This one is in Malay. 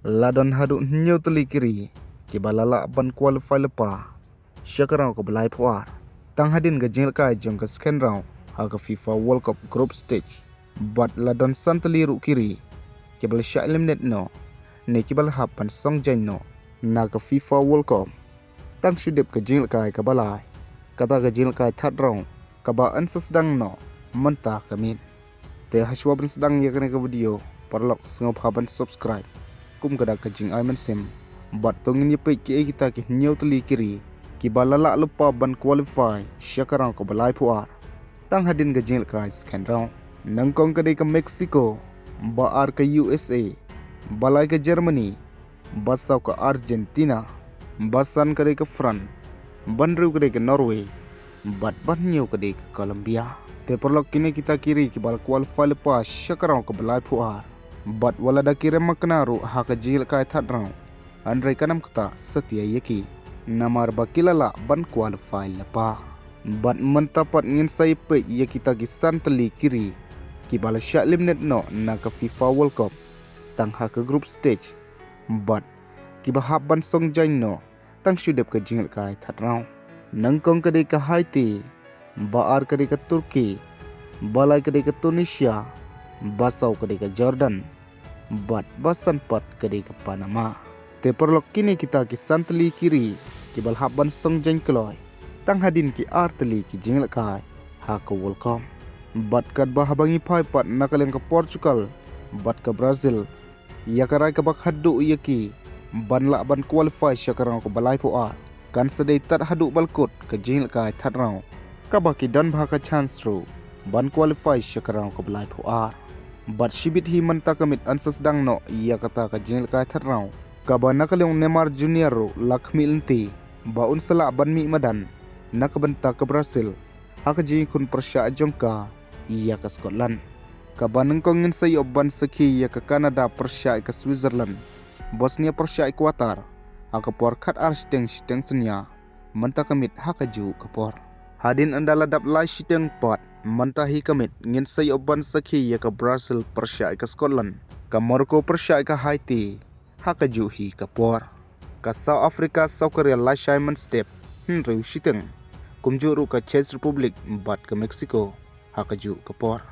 Ladon hadu new teli kiri ki balala ban qualify lepa syakarau ke belai puar tang hadin ke jengel kai jong ke scan round ha ke FIFA World Cup group stage bat ladon santeli ru kiri ki bal sya eliminate no ne ki bal hapan song jain no na ke FIFA World Cup tang sudip ke jengel kai ke balai kata ke jengel kai third round ka ba an sedang no mentah kemin te haswa bin sedang ya kena ke video parlok sengop haban subscribe kum kada kajing aiman sim bat tongin ye pe ki kita ki new teli kiri ki balala lupa ban qualify syakarang ko balai puar tang hadin ke jengel kai scan round nangkong kadai ke Mexico baar ke USA balai ke Germany basau ke Argentina basan kadai ke France banru kadai ke Norway bat ban new kadai ke Colombia te perlok kini kita kiri ki bal qualify lepa syakarang ko balai puar bat wala da kira maknaru ha ka jil kai third round andrai kanam kata setia yaki namar bakilala ban qualify lepa bat mentapat ngin sai pe yaki ta kisan teli kiri ki bala syak eliminate no na ka FIFA World Cup tang ha ka group stage bat ki bahab ban song jain no tang sudep ka jil kai third round nangkong kadai ka Haiti baar kadai ka Turki balai kadai ka Tunisia basau kadai ke Jordan bat basan pat kadai ke Panama te perlok kini kita ki santeli kiri ki bal haban song jeng kloy tang hadin ki arteli ki jengel kai ha ke World Cup bat kad bahabangi pai pat nakaleng ke Portugal bat ke Brazil ya karai ke bak hadu yaki ban la ban qualify syakarang ko balai puar kan sedai tat hadu balkut ke jengel kai that round ka baki dan bahaka chance ru ban qualify syakarang ko balai puar bat shibit hi menta kamit ansas dang no ia kata ka jengel kai third round ka ba nakalong Neymar Junior ro lakmi lenti ba unsala ban mi madan nakabenta ke Brazil hak ji kun persya jongka ia ke Scotland ka ba nangkong ngin sayo ban seki ia ke Canada persya ke Switzerland Bosnia persya ke Qatar hak por khat ar steng senya menta kamit hak ju ke por hadin andala dap lai siteng pot mantahi kamit ngin say oban sakhi ya ka Brazil persya ka Scotland ka Morocco persya ka Haiti haka juhi ka por ka South Africa South Korea lai Simon step riu siteng kumjuru ka Czech Republic bat ka Mexico haka ju ka por